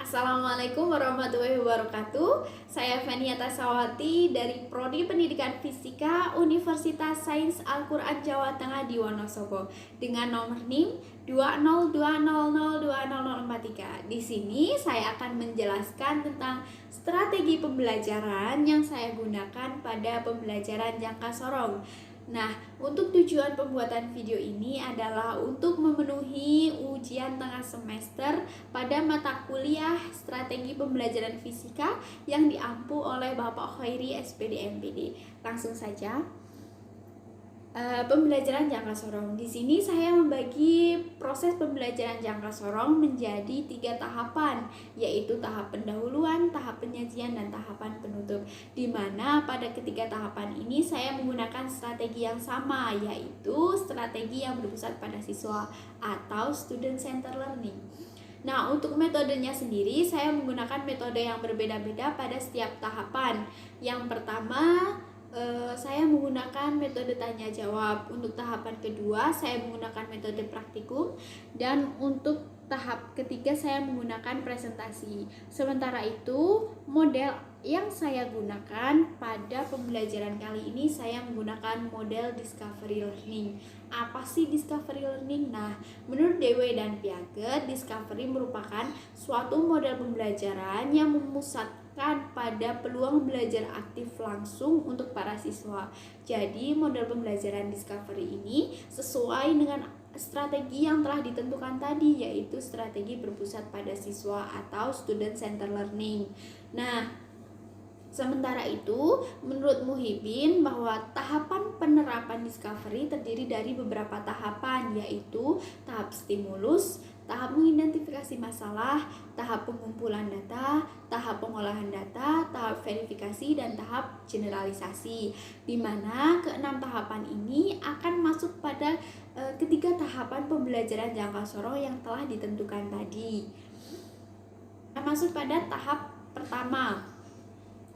Assalamualaikum warahmatullahi wabarakatuh. Saya Feniata Sawati dari Prodi Pendidikan Fisika Universitas Sains Al-Quran Jawa Tengah di Wonosobo dengan nomor NIM 202002043. Di sini saya akan menjelaskan tentang strategi pembelajaran yang saya gunakan pada pembelajaran jangka sorong. Nah, untuk tujuan pembuatan video ini adalah untuk memenuhi ujian tengah semester pada mata kuliah strategi pembelajaran fisika yang diampu oleh Bapak Khairi SPD MPD. Langsung saja. Pembelajaran jangka sorong. Di sini saya membagi proses pembelajaran jangka sorong menjadi 3 tahapan, yaitu tahap pendahuluan, tahap penyajian, dan tahapan penutup. Di mana pada ketiga tahapan ini saya menggunakan strategi yang sama, yaitu strategi yang berpusat pada siswa atau student center learning. Nah, untuk metodenya sendiri saya menggunakan metode yang berbeda-beda pada setiap tahapan. Yang pertama, saya menggunakan metode tanya jawab. Untuk tahapan kedua saya menggunakan metode praktikum, dan untuk tahap ketiga saya menggunakan presentasi. Sementara itu, model yang saya gunakan pada pembelajaran kali ini saya menggunakan model discovery learning. Apa sih discovery learning? Nah, menurut Dewey dan Piaget, discovery merupakan suatu model pembelajaran yang memusatkan pada peluang belajar aktif langsung untuk para siswa. Jadi, model pembelajaran discovery ini sesuai dengan strategi yang telah ditentukan tadi, yaitu strategi berpusat pada siswa atau student center learning. Nah, sementara itu, menurut Muhibin bahwa tahapan penerapan discovery terdiri dari beberapa tahapan, yaitu tahap stimulus, tahap mengidentifikasi masalah, tahap pengumpulan data, tahap pengolahan data, tahap verifikasi, dan tahap generalisasi. Di mana keenam tahapan ini akan masuk pada ketiga tahapan pembelajaran jangka sorong yang telah ditentukan tadi. Masuk pada tahap pertama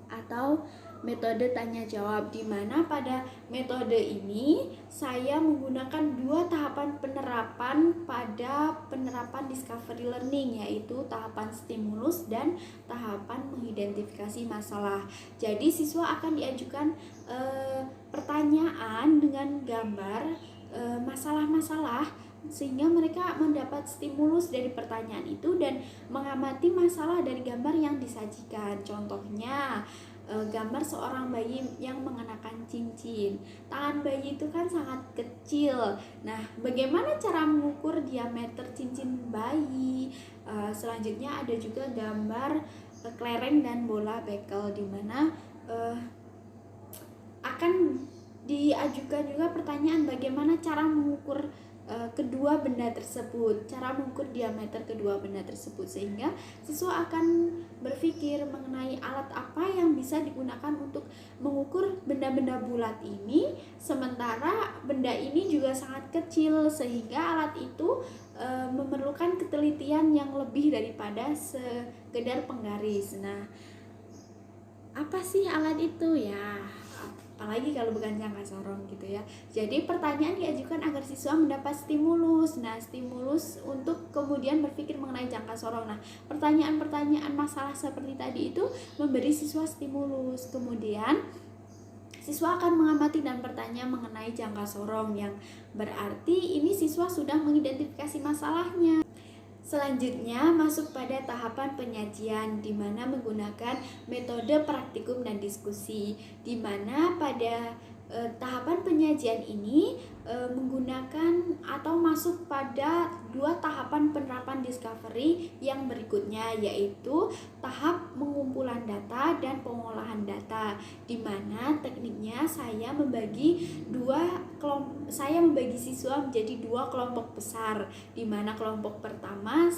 atau metode tanya jawab, di mana pada metode ini saya menggunakan 2 tahapan penerapan pada penerapan discovery learning, yaitu tahapan stimulus dan tahapan mengidentifikasi masalah. Jadi siswa akan diajukan pertanyaan dengan gambar masalah-masalah, sehingga mereka mendapat stimulus dari pertanyaan itu dan mengamati masalah dari gambar yang disajikan. Contohnya, gambar seorang bayi yang mengenakan cincin. Tangan bayi itu kan sangat kecil. Nah, bagaimana cara mengukur diameter cincin bayi? Selanjutnya ada juga gambar kelereng dan bola bekel, di mana akan diajukan juga pertanyaan bagaimana cara mengukur kedua benda tersebut, cara mengukur diameter kedua benda tersebut, sehingga siswa akan berpikir mengenai alat apa yang bisa digunakan untuk mengukur benda-benda bulat ini, sementara benda ini juga sangat kecil, sehingga alat itu memerlukan ketelitian yang lebih daripada sekedar penggaris. Nah, apa sih alat itu ya? Apalagi kalau bukan jangka sorong gitu ya. Jadi pertanyaan diajukan agar siswa mendapat stimulus. Nah, stimulus untuk kemudian berpikir mengenai jangka sorong. Nah, pertanyaan-pertanyaan masalah seperti tadi itu memberi siswa stimulus. Kemudian siswa akan mengamati dan bertanya mengenai jangka sorong, yang berarti ini siswa sudah mengidentifikasi masalahnya. Selanjutnya masuk pada tahapan penyajian, di mana menggunakan metode praktikum dan diskusi, di mana pada tahapan penyajian ini menggunakan atau masuk pada 2 tahapan penerapan discovery yang berikutnya, yaitu tahap pengumpulan data dan pengolahan data, di mana tekniknya saya membagi siswa menjadi 2 kelompok besar, di mana kelompok pertama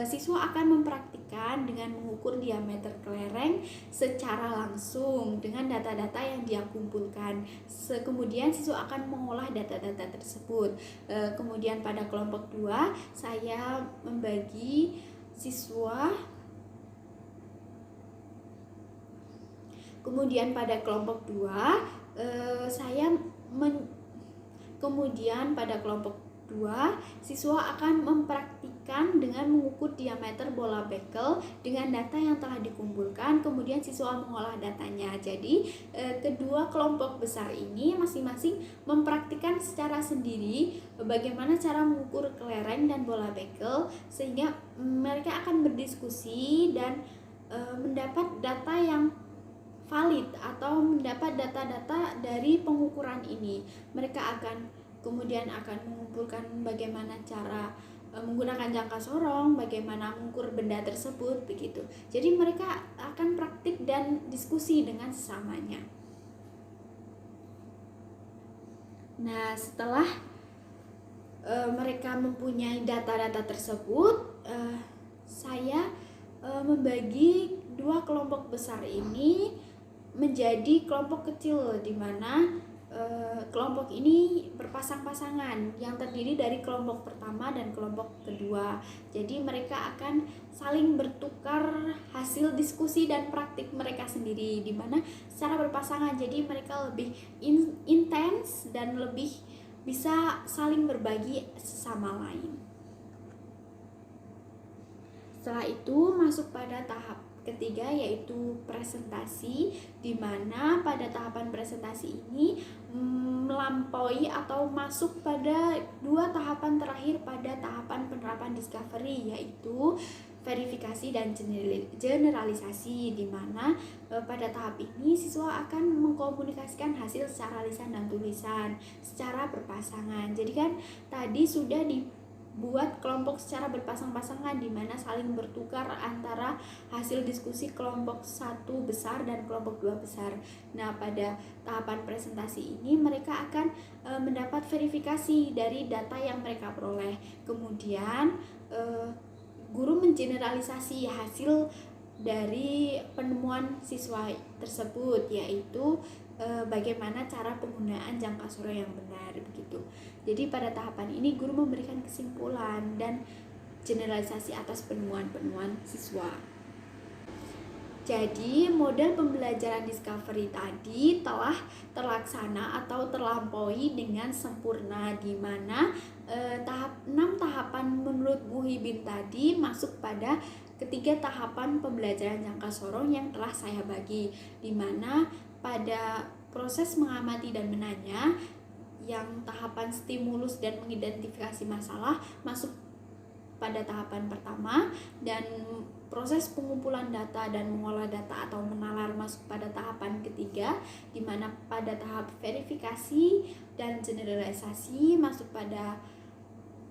siswa akan mempraktikkan dengan mengukur diameter kelereng secara langsung dengan data-data yang dia kumpulkan. Kemudian siswa akan mengolah data-data tersebut. Kemudian pada kelompok 2 saya membagi siswa. Kemudian pada kelompok 2 kemudian pada kelompok 2 kedua, siswa akan mempraktikkan dengan mengukur diameter bola bekel dengan data yang telah dikumpulkan, kemudian siswa mengolah datanya. Jadi kedua kelompok besar ini masing-masing mempraktikkan secara sendiri bagaimana cara mengukur kelereng dan bola bekel, sehingga mereka akan berdiskusi dan mendapat data yang valid atau mendapat data-data dari pengukuran ini. Mereka kemudian akan mengumpulkan bagaimana cara menggunakan jangka sorong, bagaimana mengukur benda tersebut, begitu. Jadi mereka akan praktik dan diskusi dengan sesamanya. Nah, setelah mereka mempunyai data-data tersebut, saya membagi dua kelompok besar ini menjadi kelompok kecil, di mana kelompok ini berpasang-pasangan yang terdiri dari kelompok pertama dan kelompok kedua. Jadi mereka akan saling bertukar hasil diskusi dan praktik mereka sendiri, di mana secara berpasangan. Jadi mereka lebih intens dan lebih bisa saling berbagi sesama lain. Setelah itu masuk pada tahap ketiga, yaitu presentasi, di mana pada tahapan presentasi ini melampaui atau masuk pada dua tahapan terakhir pada tahapan penerapan discovery, yaitu verifikasi dan generalisasi, di mana pada tahap ini siswa akan mengkomunikasikan hasil secara lisan dan tulisan secara berpasangan. Jadi kan tadi sudah buat kelompok secara berpasang-pasangan, di mana saling bertukar antara hasil diskusi kelompok satu besar dan kelompok dua besar. Nah, pada tahapan presentasi ini mereka akan mendapat verifikasi dari data yang mereka peroleh. Kemudian guru mengeneralisasi hasil dari penemuan siswa tersebut, yaitu bagaimana cara penggunaan jangka sorong yang benar, begitu. Jadi pada tahapan ini guru memberikan kesimpulan dan generalisasi atas penemuan-penemuan siswa. Jadi model pembelajaran discovery tadi telah terlaksana atau terlampaui dengan sempurna, di mana 6 tahapan menurut Bu Hibin tadi masuk pada ketiga tahapan pembelajaran jangka sorong yang telah saya bagi, di mana pada proses mengamati dan menanya yang tahapan stimulus dan mengidentifikasi masalah masuk pada tahapan pertama, dan proses pengumpulan data dan mengolah data atau menalar masuk pada tahapan ketiga, di mana pada tahap verifikasi dan generalisasi masuk pada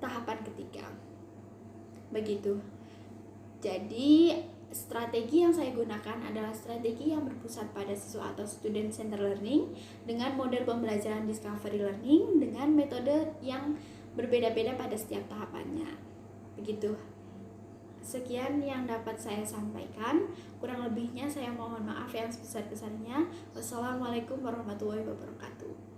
tahapan ketiga. Begitu. Jadi strategi yang saya gunakan adalah strategi yang berpusat pada siswa atau student center learning dengan model pembelajaran discovery learning dengan metode yang berbeda-beda pada setiap tahapannya. Begitu. Sekian yang dapat saya sampaikan. Kurang lebihnya saya mohon maaf yang sebesar-besarnya. Wassalamualaikum warahmatullahi wabarakatuh.